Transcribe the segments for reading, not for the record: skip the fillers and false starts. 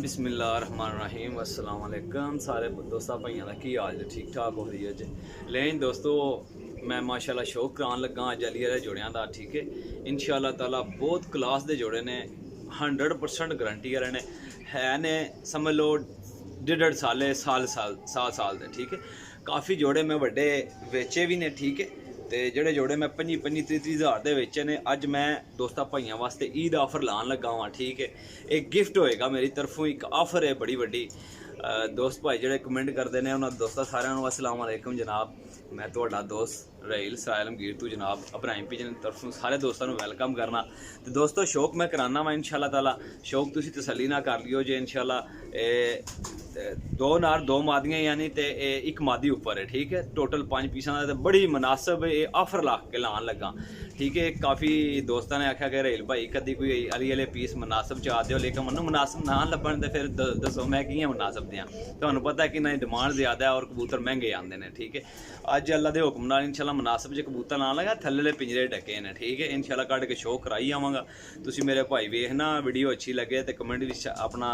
बिस्मिल्लाहिर्रहमानिर्रहीम अस्सलाम वालेकुम सारे दोस्तां भाइयों का की हाल है ठीक ठाक हो रही है जी। लेकिन दोस्तों मैं माशाल्लाह शौक करान लगा अज अली आह्ले जोड़ियां दा ठीक है। इंशाअल्लाह ताला बहुत क्लास दे जोड़े ने 100% गारंटी वाले ने है ने समझ लो 1.5 साल दे ठीक है। काफ़ी जोड़े मैं वड्डे वेचे भी ने ठीक है। तो जोड़े जोड़े मैं 25-30 हज़ार के वेचे ने अज मैं दोस्तां भाइयों वास्ते ईद ऑफर लान लगा वा ठीक है। एक गिफ्ट होएगा मेरी तरफों एक ऑफर है बड़ी वड्डी। दोस्त भाई जोड़े कमेंट करते हैं उन्होंने दोस्तों सारे अस्सलाम वालेकुम जनाब। मैं तुहाडा दोस्त रहील सायलमगीर तू जनाब इब्राहिम पिजन तरफों सारे दोस्तों वेलकम करना। तो दोस्तों शौक मैं कराना वा इंशाअल्लाह ताला शौक तुसी तसल्ली ना कर लियो जे इंशाअल्लाह दो नार दो मादियाँ यानी तो एक मादी उपर है ठीक है। टोटल 5 पीसा का बड़ी मुनासिब ये ऑफर ला के लान लगा ठीक है। काफ़ी दोस्तों ने आख्या कि रहील भाई कभी कोई अली वाले पीस मुनासिब चा दो लेकिन मैं मुनासिब ना लभन तो फिर दसो मैं कि मुनासिब दें। तो पता है कि ना डिमांड ज़्यादा है और कबूतर महंगे आते हैं ठीक है। अज अल्लाह के हुक्म नाल इंशाअल्लाह मुनासिब जो कबूतर ना लगा थल्ले पिंजरे ढके ने ठीक है। इंशाअल्लाह कट के शो कराई आवांगा। तुसी मेरे भाई वेखना वीडियो अच्छी लगे तो कमेंट भी अपना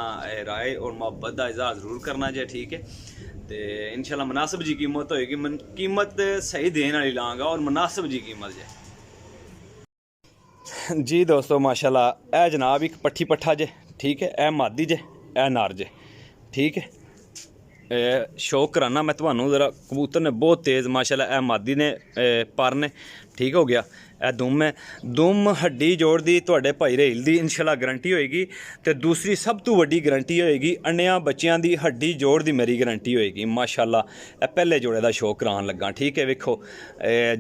राय और मुहब्बत का इजहार जरूर करना जे ठीक है। तो इंशाअल्लाह मुनासिब जी कीमत होएगी कीमत सही देने वाली लाँगा और मुनासिब जी कीमत जे जी। दोस्तों माशाल्लाह ए जनाब एक पट्ठी पट्ठा जे ठीक है। ए मादी जे ए नार जे ठीक है। शौक कराना मैं ਤੁਹਾਨੂੰ ज़रा कबूतर ने बहुत तेज़ माशाल्लाह ए मादी ने पर ने ठीक हो गया। ए दुम है दुम हड्डी जोड़ दी तुहाडे भाई रहील दी इंशाल्लाह गारंटी होएगी। तो दूसरी सब तो वड्डी गारंटी होएगी अन्नियां बच्चियां दी हड्डी जोड़ दी मेरी गारंटी होएगी माशाल्लाह। ए पहले जोड़े दा शौक करान लगा ठीक है। वेखो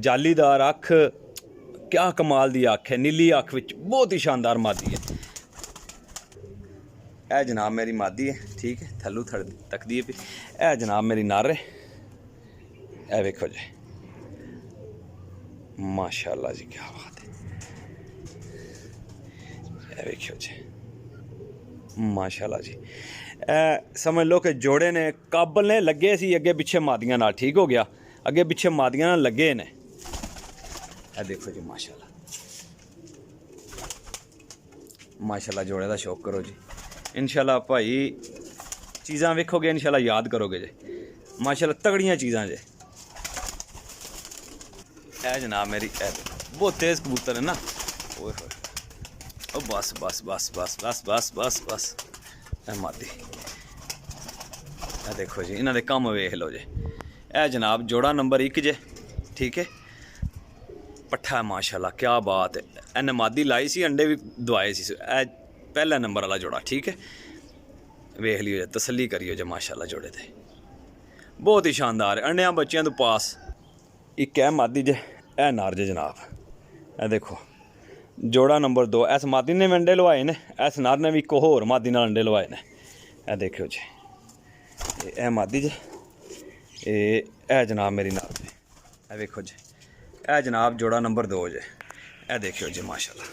जालीदार अख क्या कमाल दी अख है नीली अख विच बहुत ही शानदार मादी है। ए जनाब मेरी मादी है ठीक है। थल्लू तकदी है ए जनाब मेरी नर है। ए वेखो जी माशाल्लाह जी क्या बात है। ए वेखो जी माशाल्लाह जी। समझ लो कि जोड़े ने काबल ने लगे सी अगे पिछे मादियां नाल ठीक हो गया। अगे पिछे मादियां नाल लगे ने ए देखो जी माशाल्लाह माशाल्लाह। जोड़े का शौक करो जी इंशाल्लाह भाई चीज़ां वेखोगे इंशाल्लाह याद करोगे जे माशाल्लाह तगड़ियां चीज़ां जे। ए जनाब मेरी ए बहुत तेज़ कबूतर है ना ओए होए ओ बस बस बस बस बस बस बस बस ए मादी ए देखो जी इन्हां दे कम वेख लो जे। ए जनाब जोड़ा नंबर 1 जे ठीक है। पट्ठा है माशाल्लाह क्या बात है। इन्हें मादी लाई सी अंडे भी दवाए सी ए पहला नंबर वाला जोड़ा ठीक है। वेख लियो जे तसल्ली करियो जे माशाल्लाह जोड़े थे बहुत ही शानदार है अंडिया बच्चियां तो पास। एक है मादी जे ए नार जे जनाब ए देखो जोड़ा नंबर 2 इस मादी ने भी अंडे लवाए ने इस नार ने भी एक होर मादी नाल अंडे लवाए ने ए देखो जी ए मादी जे ए जनाब मेरी नार जे ए वेखो जी ए जनाब जोड़ा नंबर 2 जे ए देखियो जी माशाल्लाह।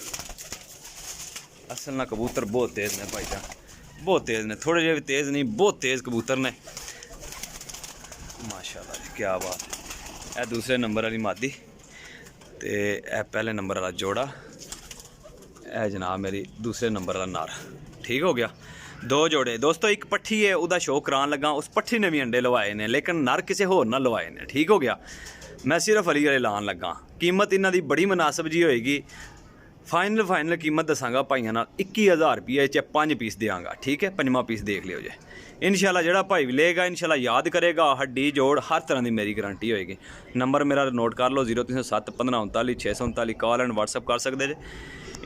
असल ना कबूतर बहुत तेज़ ने भाई जान बहुत तेज़ ने थोड़े जे भी तेज़ नहीं बहुत तेज़ कबूतर ने माशाल्लाह जी क्या बात है। ए दूसरे नंबर वाली मादी तो ए पहले नंबर वाला जोड़ा ए जनाब मेरी दूसरे नंबर वाला नार ठीक हो गया। 2 जोड़े दोस्तों एक पट्ठी है उदा शौक करान लगा उस पट्ठी ने भी अंडे लवाए ने लेकिन नर किसी होर ना लवाए ने ठीक हो गया। मैं सिर्फ अली वाले लान लगा कीमत इन्हां दी बड़ी मुनासिब जी होएगी। फाइनल कीमत दसांगा भाइयों नाल 21,000 रुपये च 5 पीस देंगा ठीक है। 5वां पीस देख लियो जे इंशाल्लाह जोड़ा भाई भी लेगा इंशाल्लाह याद करेगा हड्डी जोड़ हर तरह की मेरी गारंटी होएगी। नंबर मेरा नोट कर लो 0307 15 39 639 कॉल एंड व्हाट्सअप कर सकते जे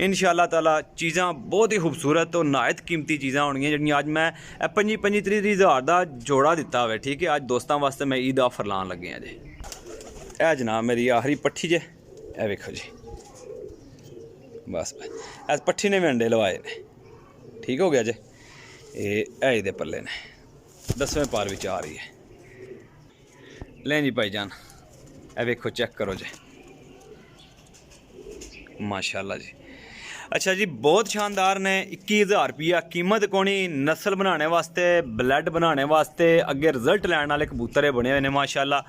इंशाल्लाह ताला। चीज़ां बहुत ही खूबसूरत और नायत कीमती चीज़ां होणगियां जिहड़ियां अज मैं 25-30 हज़ार का जोड़ा दिता हुआ ठीक है। अज दोस्तों वास्ते मैं ईद ऑफर लान लगे हैं जे। ए जनाब मेरी आखिरी पट्ठी जे ए वेखो जी बस इस पट्ठी ने भी अंडे लवाए ने ठीक हो गया जे। ये दे पल्ले ने 10वें पार विच आ रही है लें जी भाई जान ए वेखो चेक करो जे माशाल्लाह जी। अच्छा जी बहुत शानदार ने 21,000 रुपया कीमत कोनी नस्ल बनाने वास्ते ब्लड बनाने वास्ते अगे रिजल्ट लैन वाले कबूतर बने हुए ने माशाल्लाह।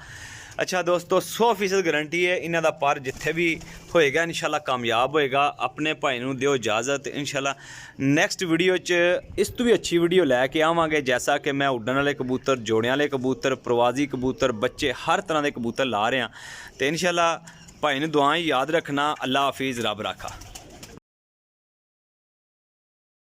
ਅੱਛਾ ਦੋਸਤੋ 100% ਗਾਰੰਟੀ ਹੈ ਇਹਨਾਂ ਦਾ। ਪਰ ਜਿੱਥੇ ਵੀ ਹੋਏਗਾ ਇਨਸ਼ਾਅੱਲਾ ਕਾਮਯਾਬ ਹੋਏਗਾ। ਆਪਣੇ ਭਾਈ ਨੂੰ ਦਿਓ ਇਜਾਜ਼ਤ, ਇਨਸ਼ਾਅੱਲਾ ਨੈਕਸਟ ਵੀਡੀਓ 'ਚ ਇਸ ਤੋਂ ਵੀ ਅੱਛੀ ਵੀਡੀਓ ਲੈ ਕੇ ਆਵਾਂਗੇ। ਜੈਸਾ ਕਿ ਮੈਂ ਉੱਡਣ ਵਾਲੇ ਕਬੂਤਰ, ਜੋੜਿਆਂ ਵਾਲੇ ਕਬੂਤਰ, ਪ੍ਰਵਾਜ਼ੀ ਕਬੂਤਰ, ਬੱਚੇ ਹਰ ਤਰ੍ਹਾਂ ਦੇ ਕਬੂਤਰ ਲਾ ਰਿਹਾ। ਤੇ ਇਨਸ਼ਾਅੱਲਾ ਭਾਈ ਨੂੰ ਦੁਆएं याद रखना। अल्लाह हाफिज़, रब राखा।